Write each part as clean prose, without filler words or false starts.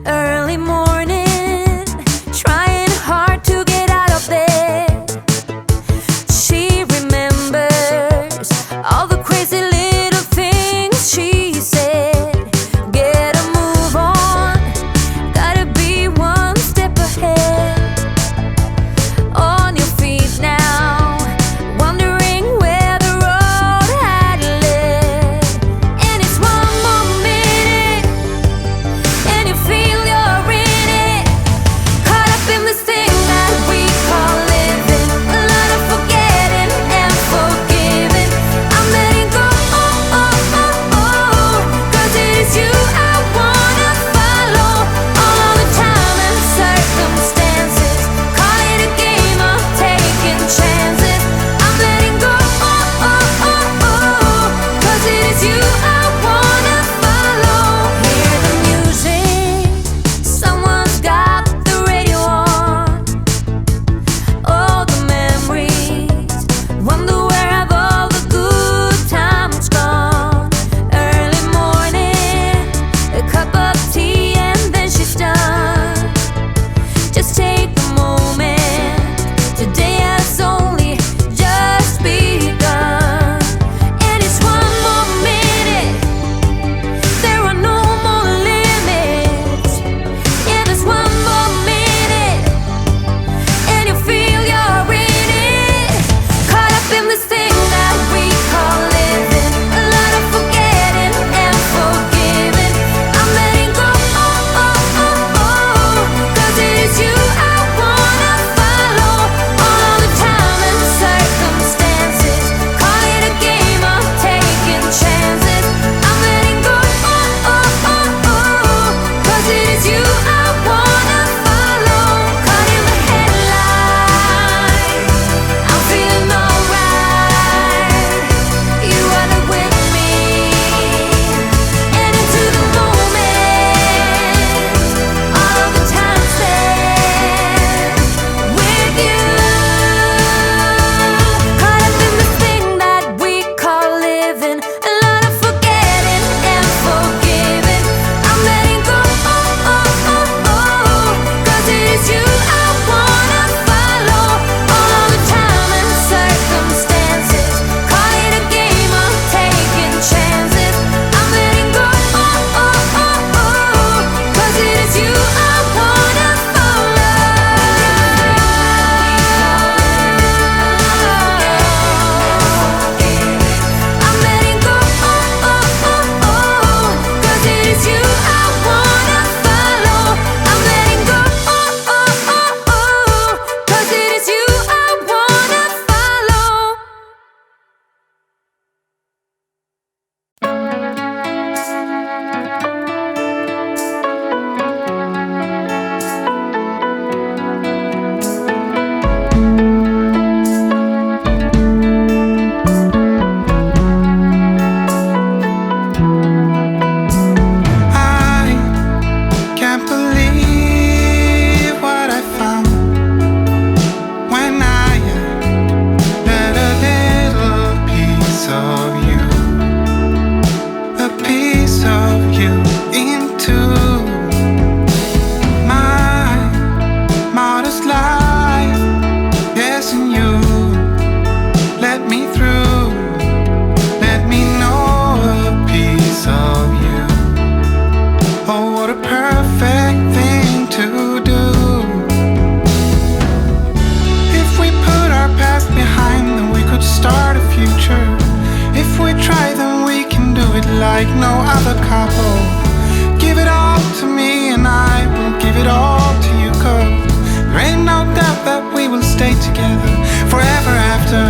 Early morning, trying hard to get out of bed. She remembers all the crazy little things she said. Get a move on, gotta be one step ahead. On your feet now, wondering where the road had led. And it's one more minute, and you feel you're in it. Caught up in this thing that we call living. A lot of forgetting and forgiving. I'm letting go, cause it is you I wanna follow. All the time and circumstances, call it a game of taking chances. I'm letting go, cause it is you I wanna follow. Hear the music, someone's got the radio on. All the memories, wonder where have all the good times gone. Early morning, a cup of tea and then she's done. Just take a moment, today has only just begun. And it's one more minute, there are no more limits. Yeah, there's one more minute, and you feel you're in it. Caught up in this thing that we call living. A lot of forgetting and forgiving. I'm letting go, cause it is you I wanna follow. All the time and circumstances, call it a game of taking chances. I'm letting go, cause it is you I wanna follow. Caught in the headlights, I'm feeling alright. You are there with me, and into the moment, all of the time spent with you. Caught up in this thing that we call living. A lot of forgetting and forgiving. I'm letting go, cause it is you I wanna follow. All the time and circumstances, call it a game of taking chances. I'm letting go, cause it is you I wanna follow. I'm letting go, cause it is you I wanna follow. I'm letting go, cause it is you I wanna follow. I can't believe what I found when I let a little piece of you, into my modest life. Yes, and you let me through, let me know a piece of you. Oh, what a perfect thing to do. If we put our past behind, then we could start a future. If we try, then we can do it like no other couple. Give it all to me and I will give it all to you, 'cause there ain't no doubt that we will stay together forever after.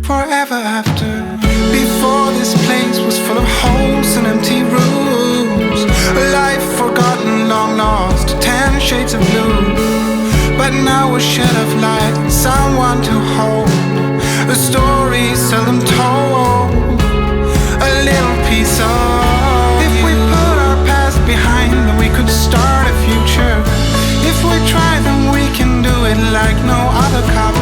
Forever after. Before, this place was full of holes and empty rooms, a life forgotten, long lost, 10 shades of blue. But now a shed of light, someone to hold, a story seldom told, a little piece of. If we put our past behind, then we could start a future. If we try, then we can do it like no other couple.